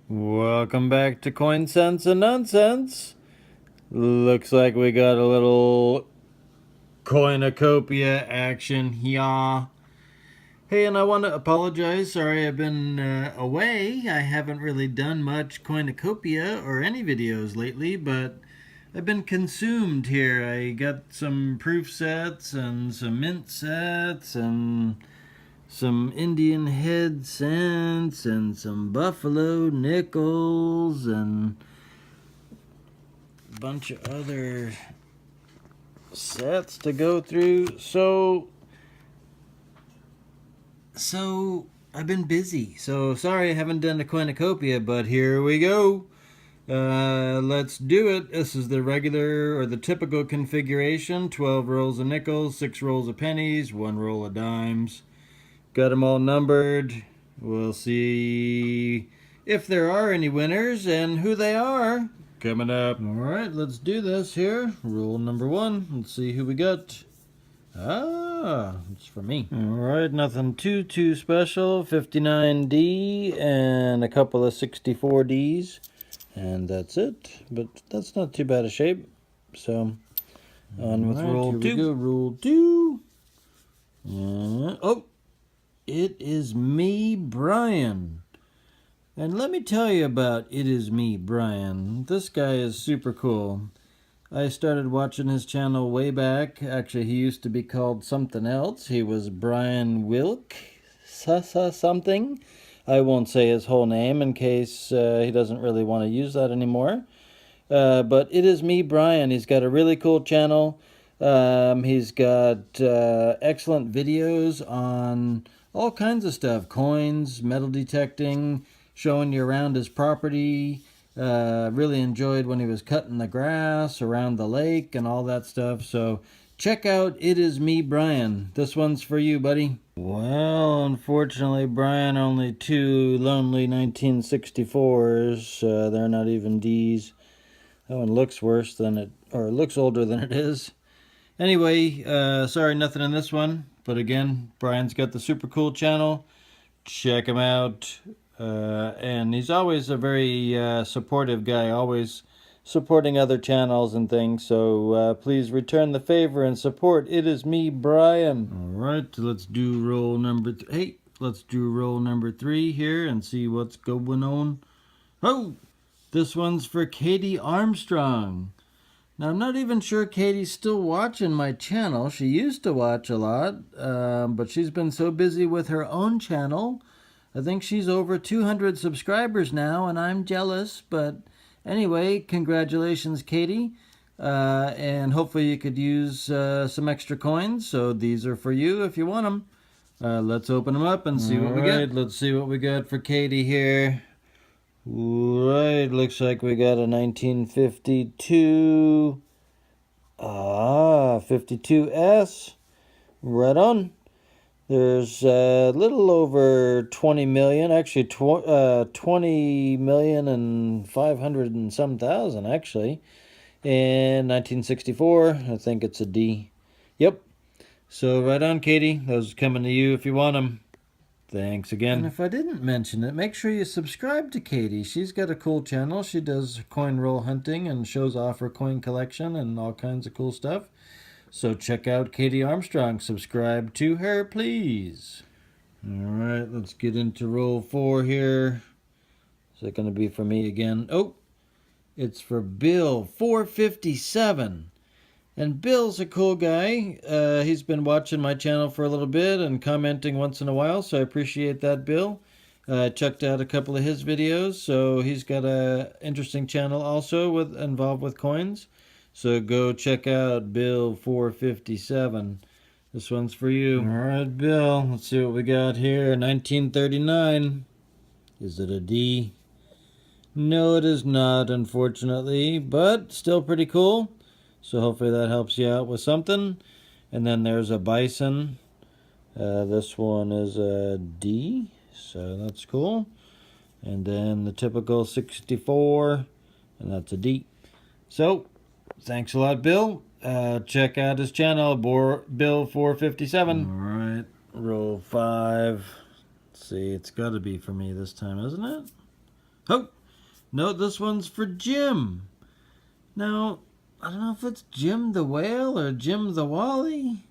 Welcome back to Coin Sense and Nonsense. Looks like we got a little Coinucopia action here. Hey, and I want to apologize. Sorry I've been away. I haven't really done much Coinucopia or any videos lately, but I've been consumed here. I got some proof sets and some mint sets and some Indian head cents and some buffalo nickels and a bunch of other sets to go through. So I've been busy. So sorry I haven't done a Coinucopia, but here we go. Let's do it. This is the regular or the typical configuration. 12 rolls of nickels, 6 rolls of pennies, 1 roll of dimes. Got them all numbered. We'll see if there are any winners and who they are coming up. All right, let's do this here. Rule number 1. Let's see who we got. It's for me. All right, nothing too special. 59D and a couple of 64Ds. And that's it. But that's not too bad a shape. So, on with roll 2. Go, roll 2. It is me, Brian. And let me tell you about It Is Me, Brian. This guy is super cool. I started watching his channel way back. Actually, he used to be called something else. He was Brian Wilk something. I won't say his whole name in case he doesn't really want to use that anymore. But It Is Me, Brian. He's got a really cool channel. He's got excellent videos on all kinds of stuff. Coins, metal detecting, showing you around his property. Really enjoyed when he was cutting the grass around the lake and all that stuff. So check out It Is Me, Brian. This one's for you, buddy. Well, unfortunately, Brian, only 2 lonely 1964s. They're not even Ds. That one looks worse than it, or looks older than it is. Anyway, sorry, nothing in this one. But again, Brian's got the super cool channel. Check him out. And he's always a very supportive guy, always supporting other channels and things. So please return the favor and support It Is Me, Brian. All right, let's do roll number let's do roll number 3 here and see what's going on. Oh, this one's for Katie Armstrong. Now, I'm not even sure Katie's still watching my channel. She used to watch a lot, but she's been so busy with her own channel. I think she's over 200 subscribers now, and I'm jealous. But anyway, congratulations, Katie. And hopefully you could use some extra coins. So these are for you if you want them. Let's open them up and see what we get. Let's see what we got for Katie here. Right, looks like we got a 1952. 52S. Right on. There's a little over 20 million, actually 20 million and 500 and some thousand, actually. In 1964, I think it's a D. Yep. So right on, Katie. Those are coming to you if you want them. Thanks again. And if I didn't mention it, make sure you subscribe to Katie. She's got a cool channel. She does coin roll hunting and shows off her coin collection and all kinds of cool stuff. So check out Katie Armstrong. Subscribe to her, please. All right, let's get into roll 4 here. Is it going to be for me again? Oh, it's for Bill 457. And Bill's a cool guy. He's been watching my channel for a little bit and commenting once in a while, so I appreciate that, Bill. Checked out a couple of his videos, so he's got a interesting channel also involved with coins. So go check out Bill 457. This one's for you. All right, Bill. Let's see what we got here. 1939. Is it a D? No, it is not, unfortunately, but still pretty cool. So hopefully that helps you out with something. And then there's a bison. This one is a D, so that's cool. And then the typical 64, and that's a D. So, thanks a lot, Bill. Check out his channel, Bill 457. All right, roll 5. Let's see, it's got to be for me this time, isn't it? Oh, no, this one's for Jim. Now, I don't know if it's Jim the Whale or Jim the Wally,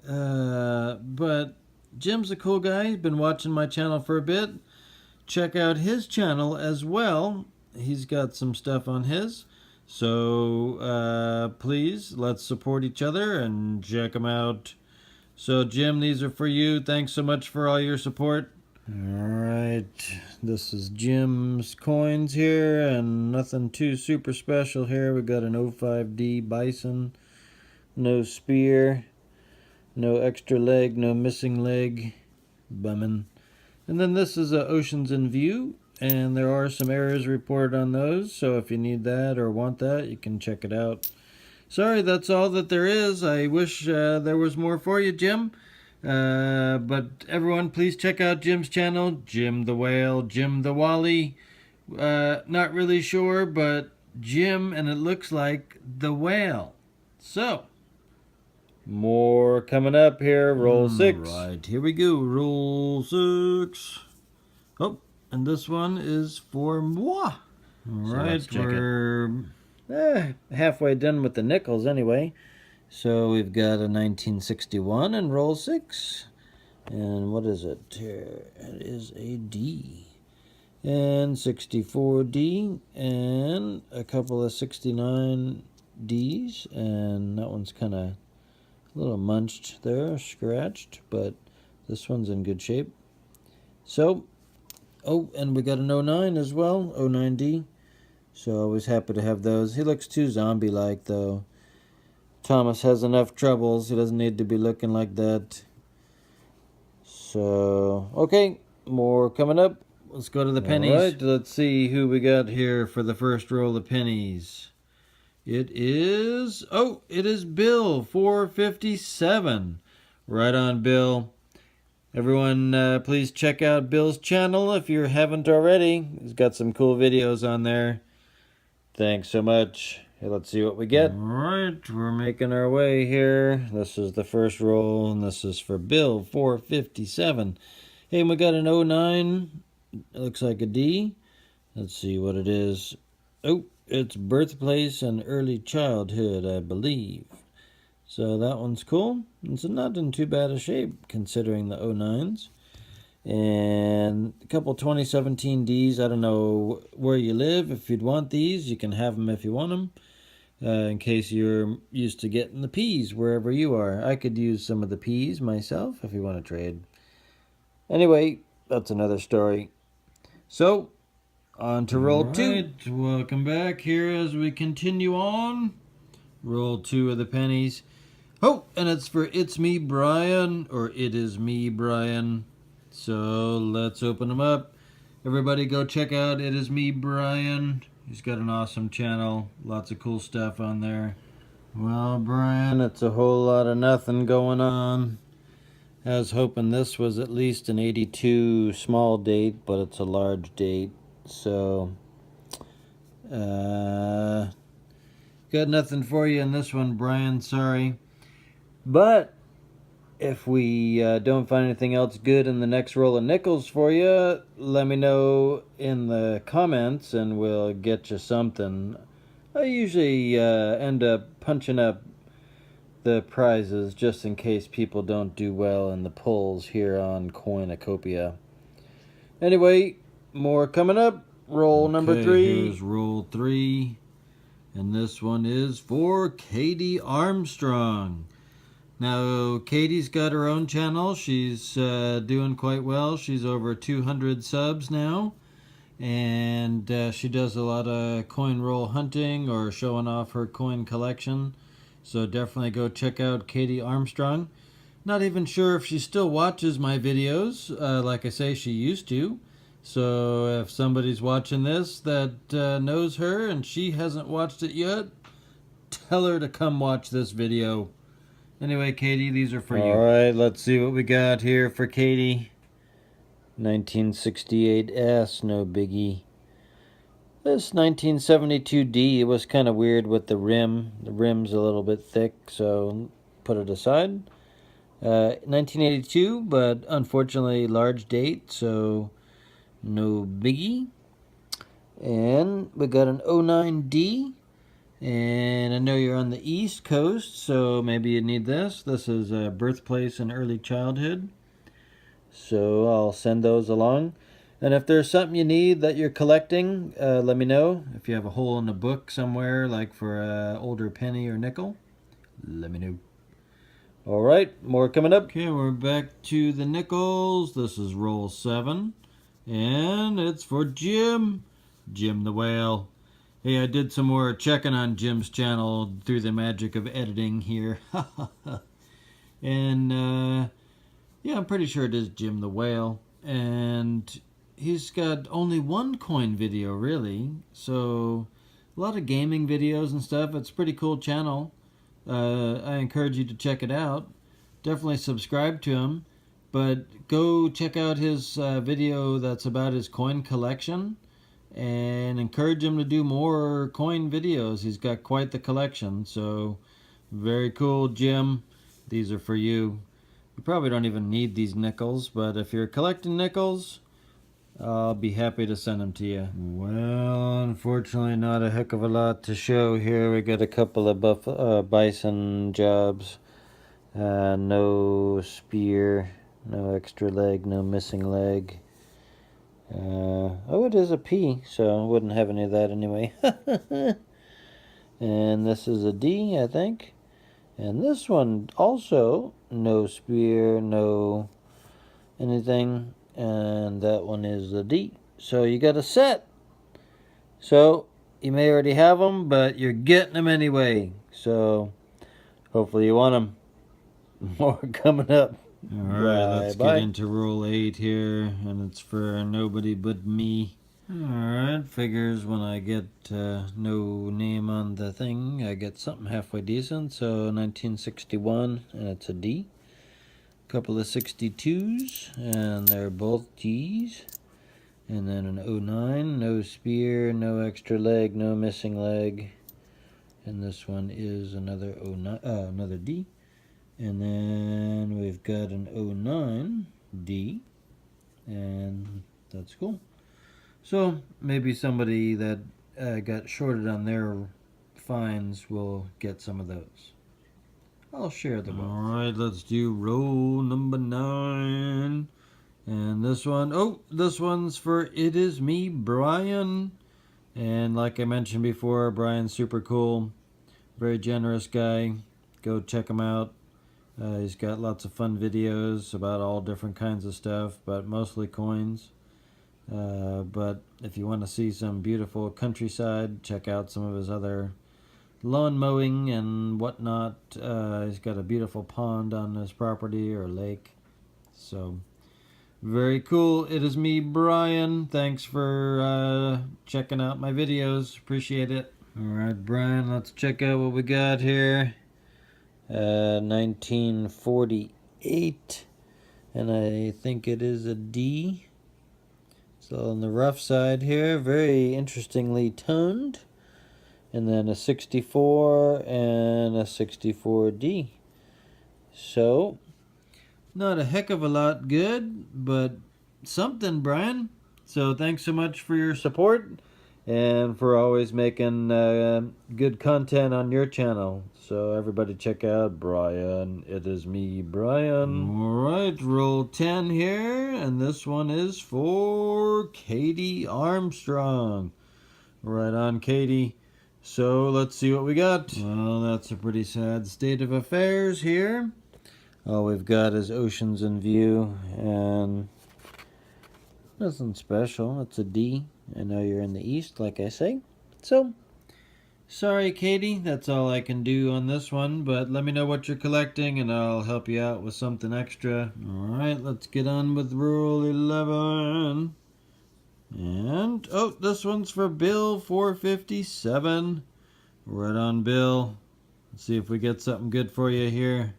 but Jim's a cool guy. He's been watching my channel for a bit. Check out his channel as well. He's got some stuff on his. So please, let's support each other and check him out. So Jim, these are for you. Thanks so much for all your support. Alright, this is Jim's coins here, and nothing too super special here. We got an 05D Bison, no spear, no extra leg, no missing leg, bumming. And then this is Oceans in View, and there are some errors reported on those, so if you need that or want that, you can check it out. Sorry, that's all that there is. I wish there was more for you, Jim. But everyone, please check out Jim's channel, Jim the Whale, Jim the Wally. Not really sure, but Jim, and it looks like the whale. So, more coming up here. Roll 6. Right, here we go. Roll 6. Oh, and this one is for moi. Right, so we're halfway done with the nickels anyway. So we've got a 1961 and roll 6. And what is it here? It is a D. And 64D. And a couple of 69 Ds. And that one's kind of a little munched there, scratched. But this one's in good shape. So, oh, and we got an 09 as well, 09D. So always happy to have those. He looks too zombie-like though. Thomas has enough troubles. He doesn't need to be looking like that. So, okay, more coming up. Let's go to the pennies. All right, let's see who we got here for the first roll of pennies. It is Bill, 457. Right on, Bill. Everyone, please check out Bill's channel if you haven't already. He's got some cool videos on there. Thanks so much. Okay, let's see what we get. All right, we're making our way here. This is the first roll, and this is for Bill, 457. Hey, and we got an 09. It looks like a D. Let's see what it is. Oh, it's birthplace and early childhood, I believe. So that one's cool. It's not in too bad a shape, considering the 09s. And a couple 2017 Ds. I don't know where you live. If you'd want these, you can have them if you want them. In case you're used to getting the P's wherever you are. I could use some of the P's myself if you want to trade. Anyway, that's another story. So, on to roll 2. Welcome back here as we continue on. Roll 2 of the pennies. Oh, and it's for It's Me, Brian, or It Is Me, Brian. So, let's open them up. Everybody go check out It Is Me, Brian. He's got an awesome channel. Lots of cool stuff on there. Well, Brian, it's a whole lot of nothing going on. I was hoping this was at least an 82 small date, but it's a large date. So, got nothing for you in this one, Brian. Sorry. But if we don't find anything else good in the next roll of nickels for you, let me know in the comments and we'll get you something. I usually end up punching up the prizes just in case people don't do well in the polls here on Coinucopia. Anyway, more coming up. Roll number 3. Here's roll 3. And this one is for Katie Armstrong. Now, Katie's got her own channel. She's doing quite well. She's over 200 subs now. And she does a lot of coin roll hunting or showing off her coin collection. So definitely go check out Katie Armstrong. Not even sure if she still watches my videos. Like I say, she used to. So if somebody's watching this that knows her and she hasn't watched it yet, tell her to come watch this video. Anyway, Katie, these are for you. All right, let's see what we got here for Katie. 1968S, no biggie. This 1972D was kind of weird with the rim. The rim's a little bit thick, so put it aside. 1982, but unfortunately large date, so no biggie. And we got an 09D. And I know you're on the East Coast, so maybe you need this. This is birthplace and early childhood. So I'll send those along. And if there's something you need that you're collecting, let me know. If you have a hole in the book somewhere, like for an older penny or nickel, let me know. All right, more coming up. Okay, we're back to the nickels. This is roll 7. And it's for Jim. Jim the Whale. Hey, I did some more checking on Jim's channel through the magic of editing here. And, yeah, I'm pretty sure it is Jim the Whale. And he's got only one coin video, really. So, a lot of gaming videos and stuff. It's a pretty cool channel. I encourage you to check it out. Definitely subscribe to him. But go check out his video that's about his coin collection. And encourage him to do more coin videos. He's got quite the collection. So, very cool, Jim. These are for you. You probably don't even need these nickels, but if you're collecting nickels, I'll be happy to send them to you. Well, unfortunately, not a heck of a lot to show here. We got a couple of bison jobs. No spear, no extra leg, no missing leg. Oh, it is a P, so I wouldn't have any of that anyway. And this is a D, I think. And this one also, no spear, no anything. And that one is a D. So you got a set. So you may already have them, but you're getting them anyway. So hopefully you want them. More coming up. Alright, let's get into roll 8 here, and it's for nobody but me. Alright, figures when I get no name on the thing, I get something halfway decent. So 1961, and it's a D. Couple of 62s, and they're both Ds. And then an 09, no spear, no extra leg, no missing leg. And this one is another 09, another D. And then we've got an 09D, and that's cool. So maybe somebody that got shorted on their finds will get some of those. I'll share the wealth. Alright, let's do roll number 9. And this one, oh, this one's for It Is Me, Brian. And like I mentioned before, Brian's super cool. Very generous guy. Go check him out. He's got lots of fun videos about all different kinds of stuff, but mostly coins. But if you want to see some beautiful countryside, check out some of his other lawn mowing and whatnot. He's got a beautiful pond on his property, or lake. So, very cool. It is me, Brian. Thanks for checking out my videos. Appreciate it. Alright, Brian, let's check out what we got here. 1948, and I think it is a D. So on the rough side here, very interestingly toned. And then a 64 and a 64D. So, not a heck of a lot good, but something, Brian. So thanks so much for your support and for always making good content on your channel. So everybody check out Brian. It is me, Brian. Alright, roll 10 here, and this one is for Katie Armstrong. Right on, Katie. So let's see what we got. Well, that's a pretty sad state of affairs here. All we've got is oceans in view, and nothing special. It's a D. I know you're in the east, like I say. So, sorry, Katie. That's all I can do on this one, but let me know what you're collecting, and I'll help you out with something extra. Alright, let's get on with Rule 11. And, oh, this one's for Bill 457. Right on, Bill. Let's see if we get something good for you here.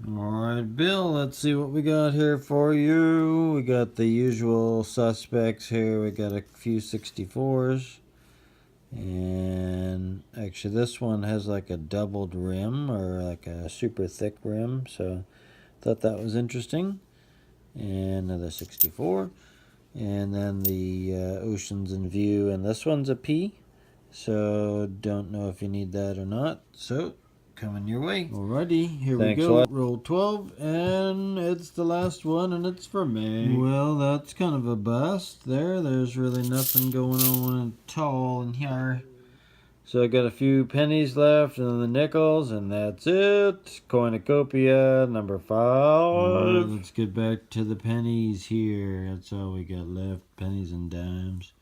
Alright, Bill, let's see what we got here for you. We got the usual suspects here. We got a few 64s. And actually this one has like a doubled rim, or like a super thick rim. So thought that was interesting. And another 64. And then the Oceans in View, and this one's a P. So don't know if you need that or not. So coming your way. Alrighty, here we go. Roll 12, and it's the last one, and it's for me. Well, that's kind of a bust there. There's really nothing going on at all in here. So I got a few pennies left and the nickels, and that's it. Coinucopia number 5. Alright, let's get back to the pennies here. That's all we got left, pennies and dimes.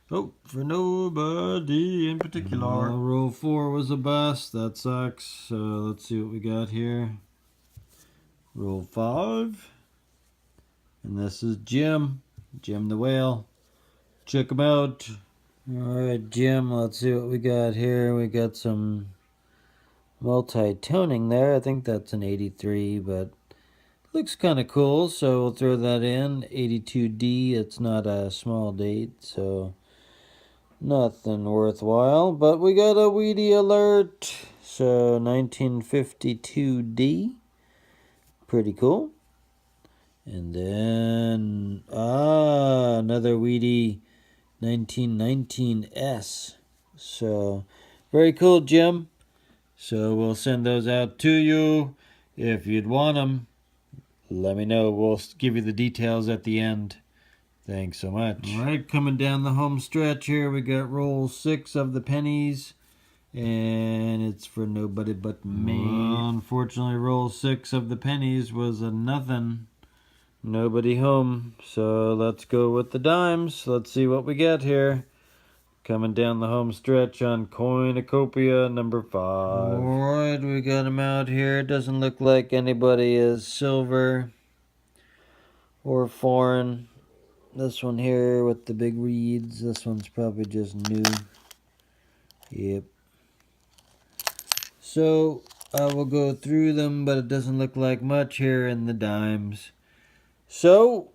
Oh, for nobody in particular. Roll 4 was a bust. That sucks. So let's see what we got here. Roll 5. And this is Jim. Jim the Whale. Check him out. Alright, Jim, let's see what we got here. We got some multi-toning there. I think that's an 83, but looks kind of cool, so we'll throw that in. 82D, it's not a small date, so nothing worthwhile. But we got a Weedy alert, so 1952D. Pretty cool. And then, another Weedy 1919S. So, very cool, Jim. So, we'll send those out to you. If you'd want them, let me know. We'll give you the details at the end. Thanks so much. All right, coming down the home stretch here, we got roll 6 of the pennies. And it's for nobody but me. Well, unfortunately, roll 6 of the pennies was a nothing. Nobody home, so let's go with the dimes. Let's see what we get here. Coming down the home stretch on Coinucopia number 5. Alright, we got him out here. It doesn't look like anybody is silver or foreign. This one here with the big reeds, this one's probably just new. Yep. So, I will go through them, but it doesn't look like much here in the dimes. So,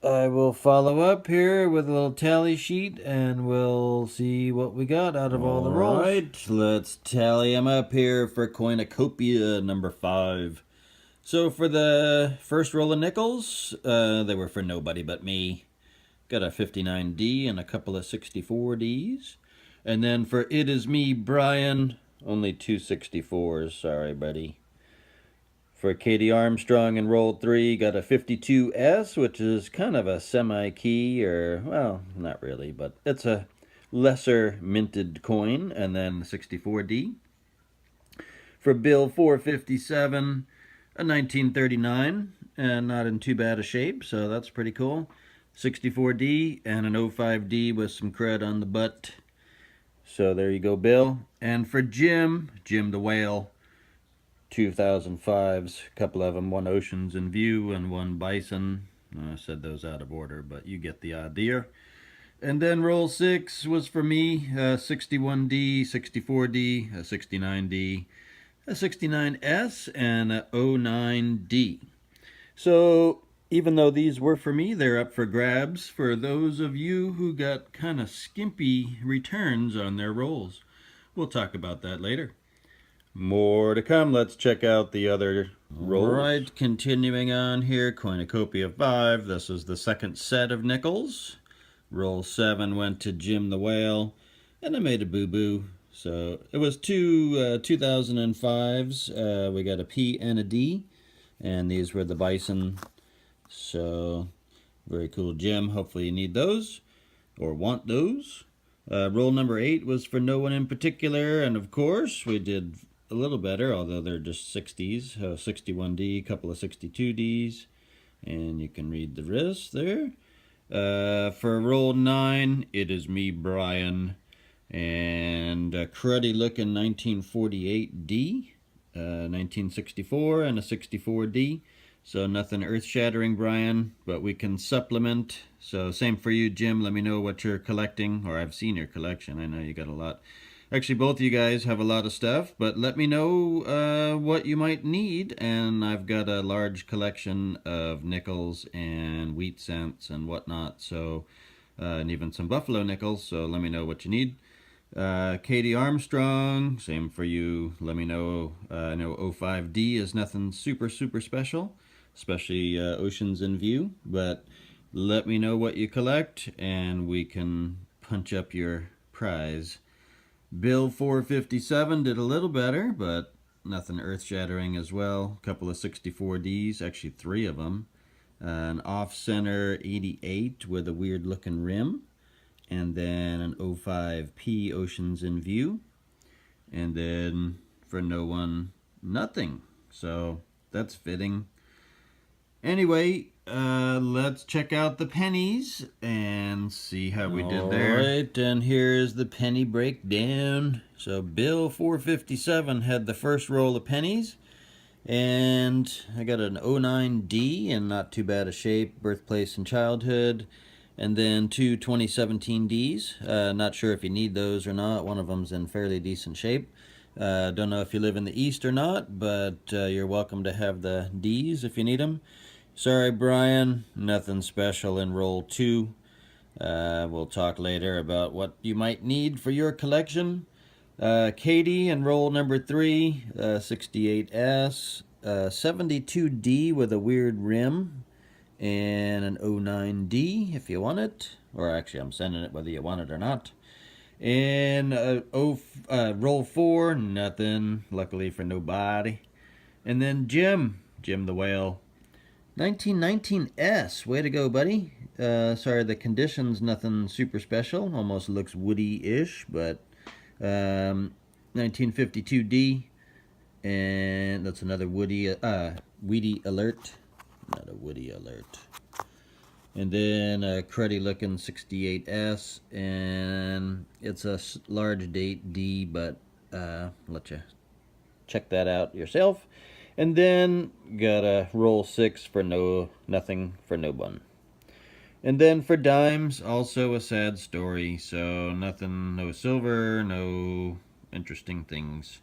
I will follow up here with a little tally sheet, and we'll see what we got out of all the rolls. Alright, let's tally them up here for Coinucopia number 5. So for the first roll of nickels, they were for nobody but me. Got a 59D and a couple of 64Ds. And then for It Is Me, Brian, only 2 64s, sorry buddy. For Katie Armstrong in roll 3, got a 52S, which is kind of a semi-key, or, well, not really, but it's a lesser minted coin, and then 64D. For Bill 457, a 1939, and not in too bad a shape, so that's pretty cool. 64D and an 05D with some cred on the butt. So there you go, Bill. And for Jim the Whale, 2005s, a couple of them, one Oceans in View and one Bison. I said those out of order, but you get the idea. And then roll 6 was for me, 61D, 64D, a 69D, a 69S, and a 09D. So even though these were for me, they're up for grabs for those of you who got kind of skimpy returns on their rolls. We'll talk about that later. More to come. Let's check out the other rolls. Alright, continuing on here, Coinucopia 5. This is the second set of nickels. Roll 7 went to Jim the Whale, and I made a boo-boo. So it was two 2005s. We got a P and a D, and these were the Bison. So very cool, Jim. Hopefully you need those or want those. Roll number 8 was for no one in particular, and of course we did a little better, although they're just 60s. 61D, a couple of 62Ds, and you can read the rest there. For roll 9, It Is Me, Brian, and a cruddy looking 1948D, 1964, and a 64D. So nothing earth-shattering, Brian, but we can supplement. So same for you, Jim. Let me know what you're collecting, or I've seen your collection. I know you got a lot. Actually, both of you guys have a lot of stuff, but let me know what you might need. And I've got a large collection of nickels and wheat cents and whatnot. So, and even some buffalo nickels. So let me know what you need. Katie Armstrong, same for you. Let me know. I know 05D is nothing super special, especially Oceans in View, but let me know what you collect, and we can punch up your prize. Bill 457 did a little better, but nothing earth-shattering as well. A couple of 64Ds, actually 3 of them. An off-center 88 with a weird-looking rim. And then an 05P Oceans in View. And then for no one, nothing. So that's fitting. Anyway, let's check out the pennies and see how we did there. Alright, and here's the penny breakdown. So Bill 457 had the first roll of pennies, and I got an 09D in not too bad a shape, birthplace and childhood, and then 2 2017Ds. Not sure if you need those or not. One of them's in fairly decent shape. Don't know if you live in the East or not, but you're welcome to have the Ds if you need them. Sorry, Brian, nothing special in roll 2. We'll talk later about what you might need for your collection. Katie in roll number 3, 68S, 72D with a weird rim, and an 09D if you want it. Or actually, I'm sending it whether you want it or not. And roll 4, nothing, luckily for nobody. And then Jim the Whale. 1919S, way to go, buddy. Sorry, the condition's nothing super special. Almost looks woody-ish, but 1952D, and that's another weedy alert. Not a woody alert. And then a cruddy-looking 68S, and it's a large date D, but let you check that out yourself. And then got a roll 6 for nothing for no one. And then for dimes, also a sad story. So nothing, no silver, no interesting things.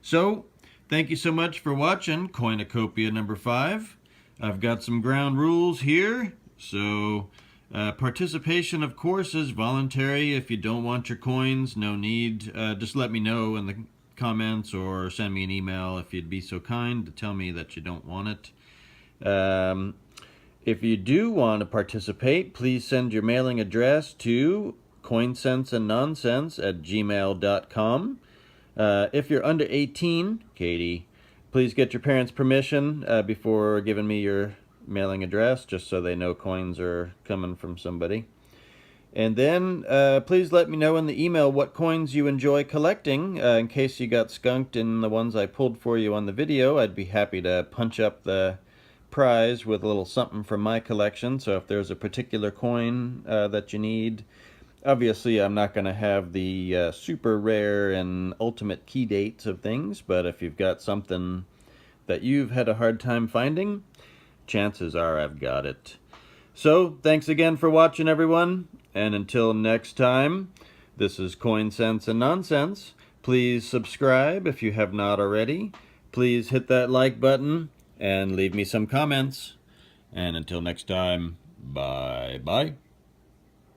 So thank you so much for watching Coinucopia number 5. I've got some ground rules here. So participation, of course, is voluntary. If you don't want your coins, no need. Just let me know in the comments or send me an email if you'd be so kind to tell me that you don't want it. If you do want to participate, please send your mailing address to coinsenseandnonsense@gmail.com. If you're under 18, Katie, please get your parents' permission before giving me your mailing address, just so they know coins are coming from somebody. And then please let me know in the email what coins you enjoy collecting. In case you got skunked in the ones I pulled for you on the video, I'd be happy to punch up the prize with a little something from my collection. So if there's a particular coin that you need, obviously I'm not going to have the super rare and ultimate key dates of things, but if you've got something that you've had a hard time finding, chances are I've got it. So thanks again for watching, everyone. And until next time, this is Coin Sense and Nonsense. Please subscribe if you have not already. Please hit that like button and leave me some comments. And until next time, bye-bye.